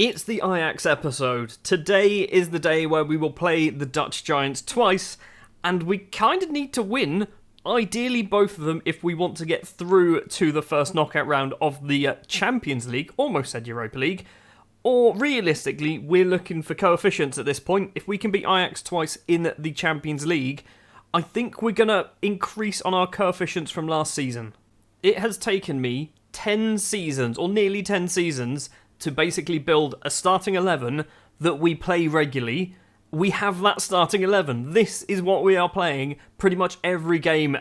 It's the Ajax episode. Today is the day where we will play the Dutch Giants twice, and we kind of need to win, ideally both of them, if we want to get through to the first knockout round of the Champions League, almost said Europa League, or realistically, we're looking for coefficients at this point. If we can beat Ajax twice in the Champions League, I think we're going to increase on our coefficients from last season. It has taken me 10 seasons, or nearly 10 seasons, to basically build a starting 11 that we play regularly. We have that starting 11. This is what we are playing pretty much every game,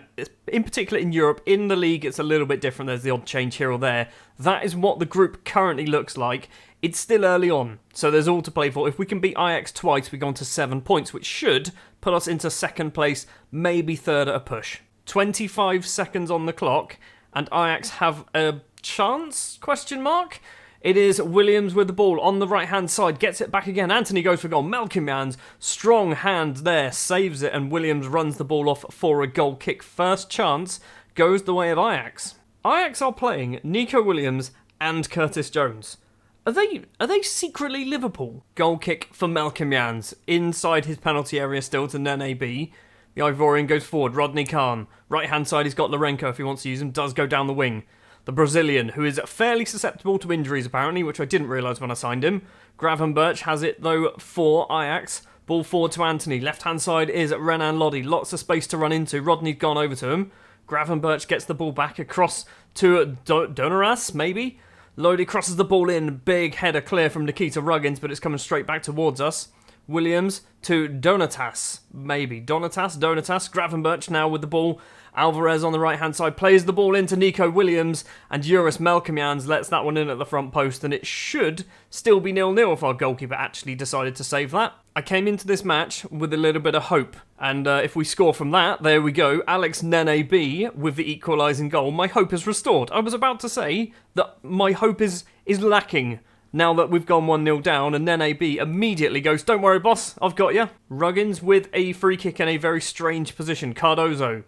in particular in Europe. In the league, it's a little bit different. There's the odd change here or there. That is what the group currently looks like. It's still early on, so there's all to play for. If we can beat Ajax twice, we go on to 7 points, which should put us into second place, maybe third at a push. 25 seconds on the clock, and Ajax have a chance? Question mark? It is Williams with the ball on the right-hand side, gets it back again. Anthony goes for goal. Melkimyan's strong hand there, saves it, and Williams runs the ball off for a goal kick. First chance goes the way of Ajax. Ajax are playing Nico Williams and Curtis Jones. Are they secretly Liverpool? Goal kick for Melkimyan's inside his penalty area still to Nene B. The Ivorian goes forward. Rodney Khan. Right-hand side, he's got Lourenco if he wants to use him. Does go down the wing. The Brazilian, who is fairly susceptible to injuries apparently, which I didn't realise when I signed him. Gravenberch has it though for Ajax. Ball forward to Anthony. Left-hand side is Renan Lodi. Lots of space to run into. Rodney's gone over to him. Gravenberch gets the ball back across to Donoras, maybe? Lodi crosses the ball in. Big header clear from Nikita Ruggins, but it's coming straight back towards us. Williams to Donatas, maybe. Donatas. Gravenberch now with the ball. Alvarez on the right-hand side plays the ball into Nico Williams, and Juris Melkimyan's lets that one in at the front post, and it should still be 0-0 if our goalkeeper actually decided to save that. I came into this match with a little bit of hope, and if we score from that, there we go. Alex Nene B with the equalising goal. My hope is restored. I was about to say that my hope is lacking now that we've gone 1-0 down, and Nene B immediately goes, "Don't worry, boss, I've got you." Ruggins with a free kick in a very strange position. Cardozo.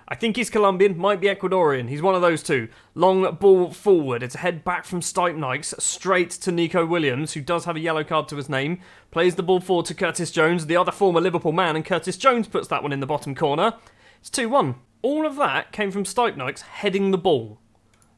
I think he's Colombian, might be Ecuadorian. He's one of those two. Long ball forward. It's a head back from Stipnikes straight to Nico Williams, who does have a yellow card to his name. Plays the ball forward to Curtis Jones, the other former Liverpool man, and Curtis Jones puts that one in the bottom corner. It's 2-1. All of that came from Stipnikes heading the ball.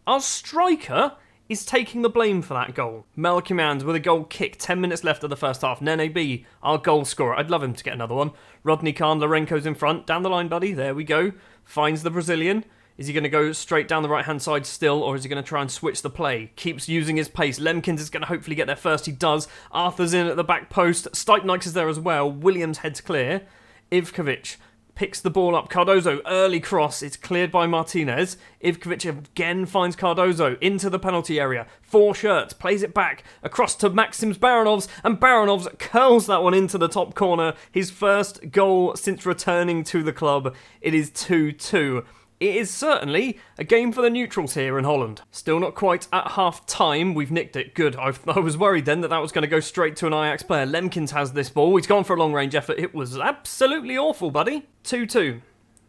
Our striker is taking the blame for that goal. Melkimyan's with a goal kick, 10 minutes left of the first half. Nene B, our goal scorer. I'd love him to get another one. Rodney Khan, Lourenco's in front. Down the line, buddy. There we go. Finds the Brazilian. Is he going to go straight down the right-hand side still, or is he going to try and switch the play? Keeps using his pace. Lemkins is going to hopefully get there first. He does. Arthur's in at the back post. Stipnikes is there as well. Williams heads clear. Ivkovic picks the ball up. Cardozo, early cross. It's cleared by Martinez. Ivkovic again finds Cardozo into the penalty area. 4 shirts, plays it back across to Maxims Baranovs, and Baranovs curls that one into the top corner. His first goal since returning to the club. It is 2-2. It is certainly a game for the neutrals here in Holland. Still not quite at half-time. We've nicked it. Good. I was worried then that was going to go straight to an Ajax player. Lemkins has this ball. He's gone for a long-range effort. It was absolutely awful, buddy. 2-2.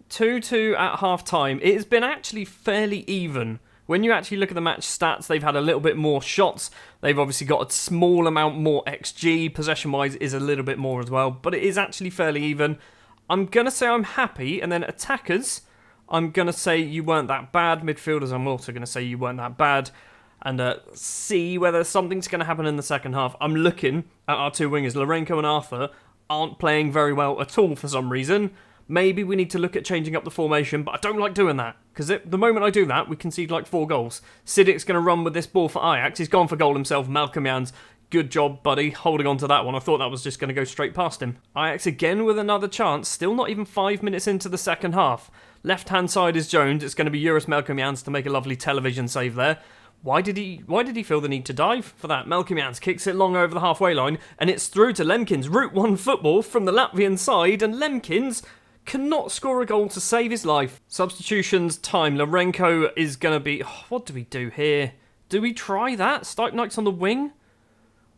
2-2 at half-time. It has been actually fairly even. When you actually look at the match stats, they've had a little bit more shots. They've obviously got a small amount more XG. Possession-wise is a little bit more as well. But it is actually fairly even. I'm going to say I'm happy. And then attackers, I'm going to say you weren't that bad. Midfielders, I'm also going to say you weren't that bad. And see whether something's going to happen in the second half. I'm looking at our two wingers. Lourenco and Arthur aren't playing very well at all for some reason. Maybe we need to look at changing up the formation, but I don't like doing that. Because the moment I do that, we concede like 4 goals. Sidic's going to run with this ball for Ajax. He's gone for goal himself. Melkimyan's. Good job, buddy, holding on to that one. I thought that was just going to go straight past him. Ajax again with another chance. Still not even 5 minutes into the second half. Left-hand side is Jones. It's going to be Juris Melkimyan's to make a lovely television save there. Why did he feel the need to dive for that? Melkimyan's kicks it long over the halfway line, and it's through to Lemkins. Route 1 football from the Latvian side, and Lemkins cannot score a goal to save his life. Substitutions time. Lourenco is going to be... what do we do here? Do we try that? Stipnikes on the wing?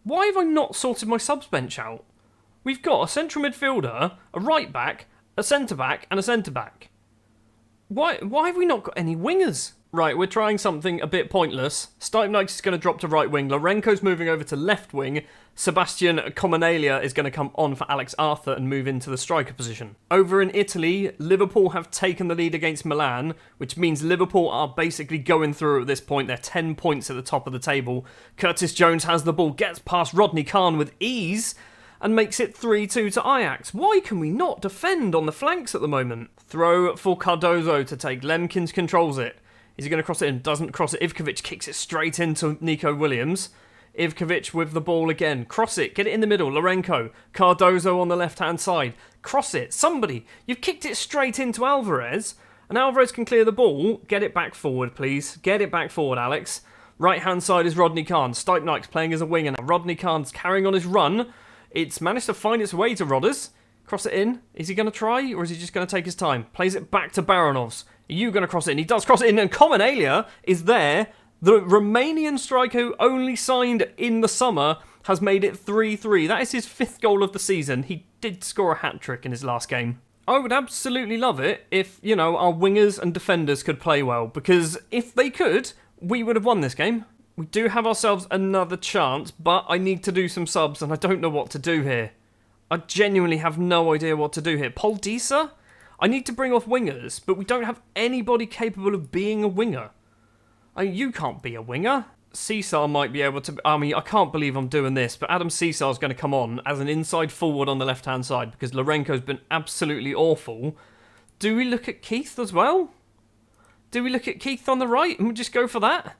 Why have I not sorted my subs bench out? We've got a central midfielder, a right back, a centre back, and a centre back. Why have we not got any wingers? Right, we're trying something a bit pointless. Stipnites is going to drop to right wing. Lorenko's moving over to left wing. Sebastian Cominalia is going to come on for Alex Arthur and move into the striker position. Over in Italy, Liverpool have taken the lead against Milan, which means Liverpool are basically going through at this point. They're 10 points at the top of the table. Curtis Jones has the ball, gets past Rodney Khan with ease, and makes it 3-2 to Ajax. Why can we not defend on the flanks at the moment? Throw for Cardozo to take. Lemkins controls it. Is he going to cross it in? Doesn't cross it. Ivkovic kicks it straight into Nico Williams. Ivkovic with the ball again. Cross it. Get it in the middle. Lorenko. Cardozo on the left-hand side. Cross it. Somebody. You've kicked it straight into Alvarez. And Alvarez can clear the ball. Get it back forward, please. Get it back forward, Alex. Right-hand side is Rodney Khan. Stipnites playing as a winger now. Rodney Khan's carrying on his run. It's managed to find its way to Rodders. Cross it in. Is he going to try, or is he just going to take his time? Plays it back to Baranovs. Are you going to cross it in? He does cross it in, and Cominalia is there. The Romanian striker who only signed in the summer has made it 3-3. That is his 5th goal of the season. He did score a hat-trick in his last game. I would absolutely love it if, our wingers and defenders could play well, because if they could, we would have won this game. We do have ourselves another chance, but I need to do some subs, and I don't know what to do here. I genuinely have no idea what to do here. Paul Disa? I need to bring off wingers, but we don't have anybody capable of being a winger. You can't be a winger. Cesar might be able to... I can't believe I'm doing this, but Adam Cesar's going to come on as an inside forward on the left-hand side because Lorenko's been absolutely awful. Do we look at Keith as well? Do we look at Keith on the right and we just go for that?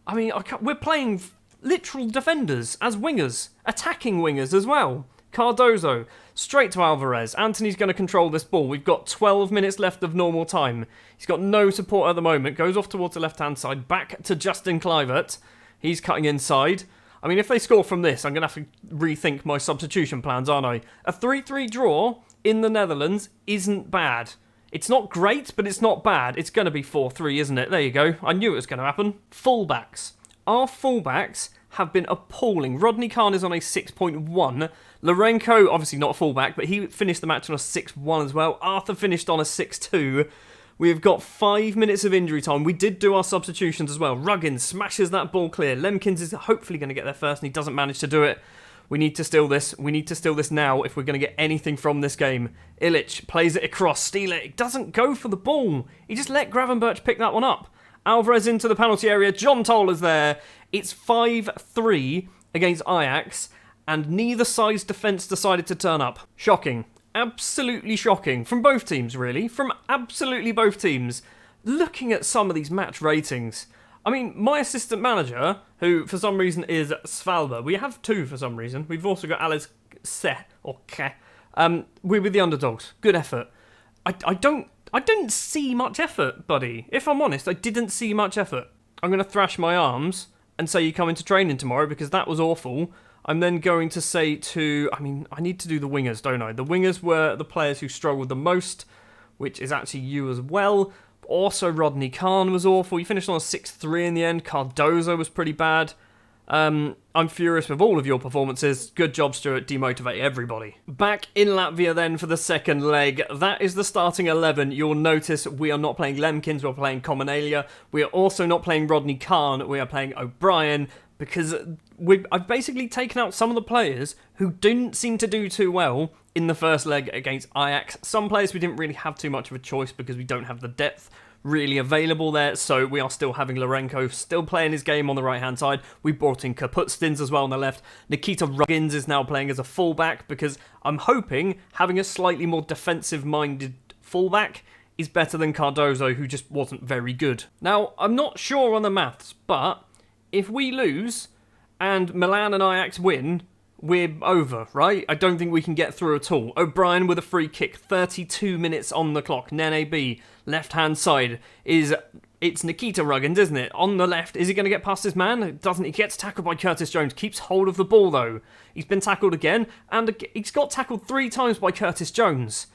We're playing literal defenders as wingers, attacking wingers as well. Cardozo, straight to Alvarez. Anthony's going to control this ball. We've got 12 minutes left of normal time. He's got no support at the moment. Goes off towards the left-hand side. Back to Justin Kluivert. He's cutting inside. If they score from this, I'm going to have to rethink my substitution plans, aren't I? A 3-3 draw in the Netherlands isn't bad. It's not great, but it's not bad. It's going to be 4-3, isn't it? There you go. I knew it was going to happen. Fullbacks. Our fullbacks have been appalling. Rodney Khan is on a 6.1. Lorenko, obviously not a fullback, but he finished the match on a 6-1 as well. Arthur finished on a 6-2. We've got 5 minutes of injury time. We did do our substitutions as well. Ruggins smashes that ball clear. Lemkins is hopefully going to get there first, and he doesn't manage to do it. We need to steal this. We need to steal this now if we're going to get anything from this game. Illich plays it across. Steal it. It doesn't go for the ball. He just let Gravenberch pick that one up. Alvarez into the penalty area. John Toll is there. It's 5-3 against Ajax, and neither side's defence decided to turn up. Shocking. Absolutely shocking. From both teams, really. From absolutely both teams. Looking at some of these match ratings. My assistant manager, who for some reason is Svalba. We have two for some reason. We've also got Alice Se, or Ke. We're with the underdogs. Good effort. I didn't see much effort, buddy. If I'm honest, I didn't see much effort. I'm going to thrash my arms and say you come into training tomorrow because that was awful. I'm then going to say I need to do the wingers, don't I? The wingers were the players who struggled the most, which is actually you as well. Also, Rodney Khan was awful. He finished on a 6-3 in the end. Cardozo was pretty bad. I'm furious with all of your performances. Good job, Stuart. Demotivate everybody. Back in Latvia then for the second leg. That is the starting 11. You'll notice we are not playing Lemkins. We're playing Cominalia. We are also not playing Rodney Khan. We are playing O'Brien because I've basically taken out some of the players who didn't seem to do too well in the first leg against Ajax. Some players we didn't really have too much of a choice because we don't have the depth really available there, so we are still having Lorenko still playing his game on the right-hand side. We brought in Kapustins as well on the left. Nikita Ruggins is now playing as a fullback because I'm hoping having a slightly more defensive-minded fullback is better than Cardozo, who just wasn't very good. Now, I'm not sure on the maths, but if we lose and Milan and Ajax win, we're over, right? I don't think we can get through at all. O'Brien with a free kick, 32 minutes on the clock. Nene B, left-hand side, it's Nikita Ruggins, isn't it? On the left, is he going to get past his man? Doesn't he? Gets tackled by Curtis Jones, keeps hold of the ball though. He's been tackled again, and he's got tackled 3 times by Curtis Jones.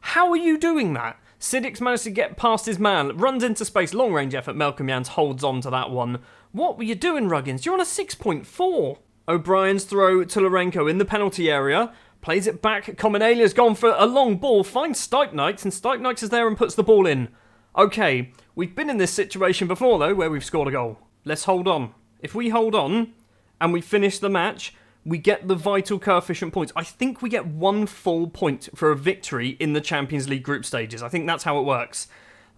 How are you doing that? Siddick's managed to get past his man, runs into space, long-range effort. Melkomjans holds on to that one. What were you doing, Ruggins? You're on a 6.4. O'Brien's throw to Lorenko in the penalty area. Plays it back. Cominalia's gone for a long ball. Finds Stipnites, and Stipnites is there and puts the ball in. Okay, we've been in this situation before though, where we've scored a goal. Let's hold on. If we hold on and we finish the match, we get the vital coefficient points. I think we get 1 full point for a victory in the Champions League group stages. I think that's how it works.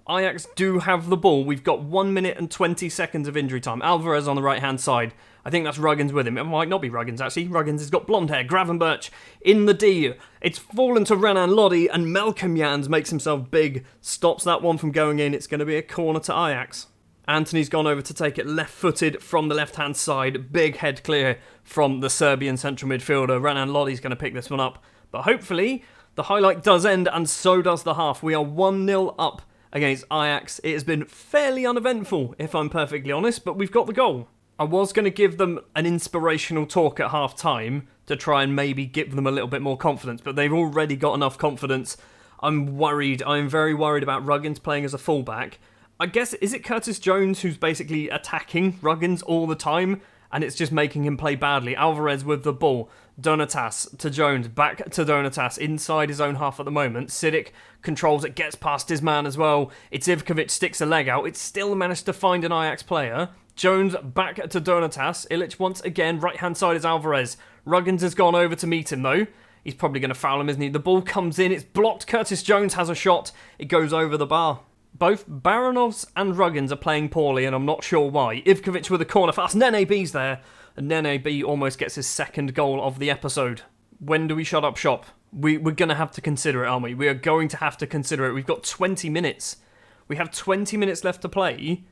Ajax do have the ball. We've got 1 minute and 20 seconds of injury time. Alvarez on the right-hand side. I think that's Ruggins with him. It might not be Ruggins, actually. Ruggins has got blonde hair. Gravenberch in the D. It's fallen to Renan Lodi, and Malcolm Jans makes himself big. Stops that one from going in. It's going to be a corner to Ajax. Anthony's gone over to take it left-footed from the left-hand side. Big head clear from the Serbian central midfielder. Renan Lodi's going to pick this one up. But hopefully, the highlight does end, and so does the half. We are 1-0 up against Ajax. It has been fairly uneventful, if I'm perfectly honest, but we've got the goal. I was going to give them an inspirational talk at half-time to try and maybe give them a little bit more confidence, but they've already got enough confidence. I'm worried. I'm very worried about Ruggins playing as a fullback. I guess, is it Curtis Jones who's basically attacking Ruggins all the time, and it's just making him play badly? Alvarez with the ball. Donatas to Jones, back to Donatas, inside his own half at the moment. Sidic controls it, gets past his man as well. It's Ivkovic, sticks a leg out. It's still managed to find an Ajax player. Jones back to Donatas. Ilic once again, right-hand side is Alvarez. Ruggins has gone over to meet him though. He's probably going to foul him, isn't he? The ball comes in, it's blocked. Curtis Jones has a shot. It goes over the bar. Both Baranovs and Ruggins are playing poorly, and I'm not sure why. Ivkovic with a corner fast. Nene B's there. And Nene B almost gets his second goal of the episode. When do we shut up shop? We're going to have to consider it, aren't we? We are going to have to consider it. We've got 20 minutes. We have 20 minutes left to play.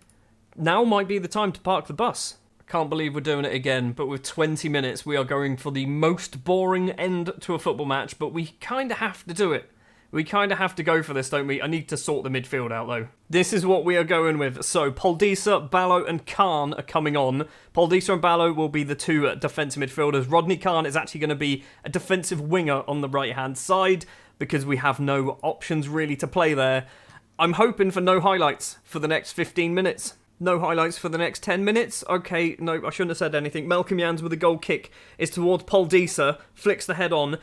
Now might be the time to park the bus. I can't believe we're doing it again, but with 20 minutes, we are going for the most boring end to a football match, but we kind of have to do it. We kind of have to go for this, don't we? I need to sort the midfield out, though. This is what we are going with. So, Poldisa, Ballo and Khan are coming on. Poldisa and Ballo will be the two defensive midfielders. Rodney Khan is actually going to be a defensive winger on the right-hand side because we have no options really to play there. I'm hoping for no highlights for the next 15 minutes. No highlights for the next 10 minutes. Okay, no, I shouldn't have said anything. Malcolm Jans with a goal kick is towards Poldisa, flicks the head on.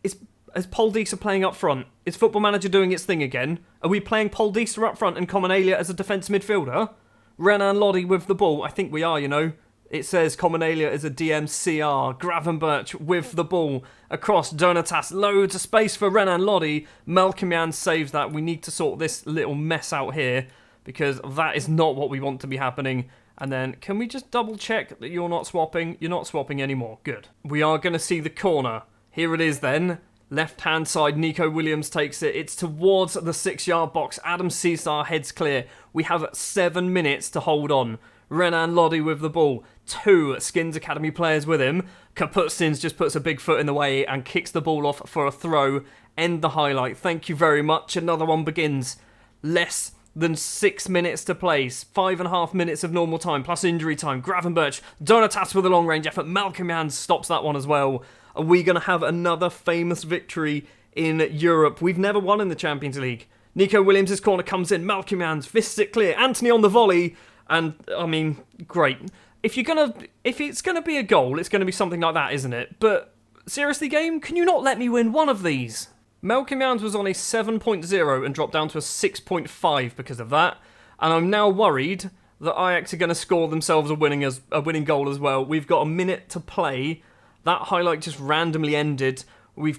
Is Poldisa playing up front? Is Football Manager doing its thing again? Are we playing Poldisa up front and Commonalia as a defensive midfielder? Renan Lodi with the ball. I think we are, you know. It says Commonalia is a DMCR. Gravenberch with the ball. Across Donatas. Loads of space for Renan Lodi. Malcolm Jans saves that. We need to sort this little mess out here because that is not what we want to be happening. And then, can we just double check that you're not swapping? You're not swapping anymore. Good. We are going to see the corner. Here it is then. Left-hand side, Nico Williams takes it. It's towards the 6-yard box. Adam Caesar heads clear. We have 7 minutes to hold on. Renan Lodi with the ball. 2 Skinnz Academy players with him. Kapustins just puts a big foot in the way and kicks the ball off for a throw. End the highlight. Thank you very much. Another one begins. Less than 6 minutes to play. 5.5 minutes of normal time, plus injury time. Gravenberch, Donatas with a long-range effort. Malcolm Jans stops that one as well. Are we going to have another famous victory in Europe? We've never won in the Champions League. Nico Williams' corner comes in. Malcolm Jans fists it clear. Anthony on the volley. And, I mean, great. If it's going to be a goal, it's going to be something like that, isn't it? But, seriously, game, can you not let me win one of these? Malcolm Jans was on a 7.0 and dropped down to a 6.5 because of that. And I'm now worried that Ajax are going to score themselves a winning goal as well. We've got a minute to play. That highlight just randomly ended. We're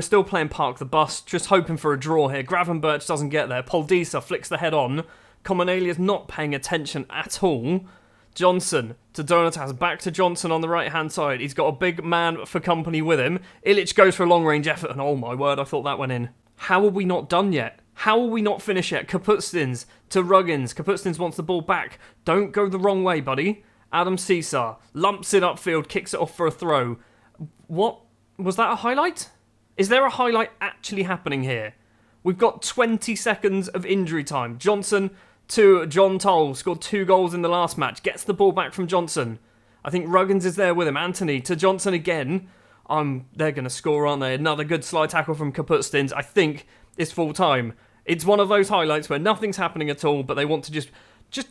still playing Park the Bus, just hoping for a draw here. Gravenberch doesn't get there. Poldisa flicks the head on. Commonalia's not paying attention at all. Johnson to Donatas, back to Johnson on the right-hand side. He's got a big man for company with him. Ilic goes for a long-range effort, and oh my word, I thought that went in. How are we not done yet? How are we not finished yet? Kapustins to Ruggins. Kapustins wants the ball back. Don't go the wrong way, buddy. Adam Caesar lumps it upfield, kicks it off for a throw. What? Was that a highlight? Is there a highlight actually happening here? We've got 20 seconds of injury time. Johnson to John Toll, scored 2 goals in the last match. Gets the ball back from Johnson. I think Ruggins is there with him. Anthony to Johnson again. They're going to score, aren't they? Another good slide tackle from Kapustins. I think it's full time. It's one of those highlights where nothing's happening at all, but they want to just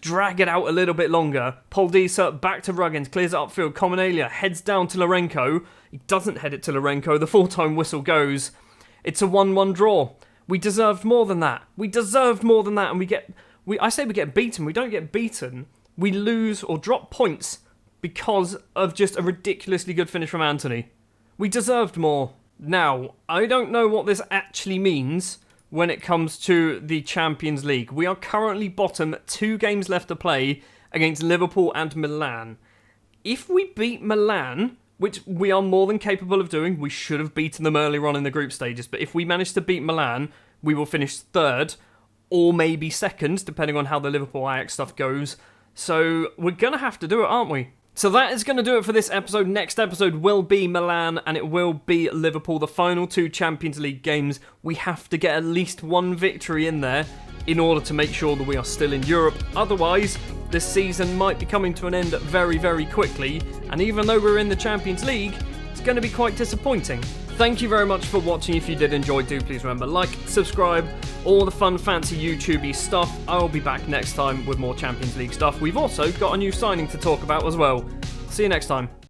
drag it out a little bit longer. Poldisa back to Ruggins, clears it upfield. Commonalia heads down to Lorenko. He doesn't head it to Lorenko. The full-time whistle goes. It's a 1-1 draw. We deserved more than that. And I say we get beaten, we don't get beaten. We lose or drop points because of just a ridiculously good finish from Anthony. We deserved more. Now, I don't know what this actually means when it comes to the Champions League. We are currently bottom, 2 games left to play against Liverpool and Milan. If we beat Milan, which we are more than capable of doing, we should have beaten them earlier on in the group stages, but if we manage to beat Milan, we will finish 3rd, or maybe 2nd, depending on how the Liverpool Ajax stuff goes. So we're going to have to do it, aren't we? So that is going to do it for this episode. Next episode will be Milan and it will be Liverpool, the final 2 Champions League games. We have to get at least 1 victory in there in order to make sure that we are still in Europe. Otherwise, this season might be coming to an end very, very quickly. And even though we're in the Champions League, it's going to be quite disappointing. Thank you very much for watching. If you did enjoy, do please remember, like, subscribe, all the fun, fancy YouTube-y stuff. I will be back next time with more Champions League stuff. We've also got a new signing to talk about as well. See you next time.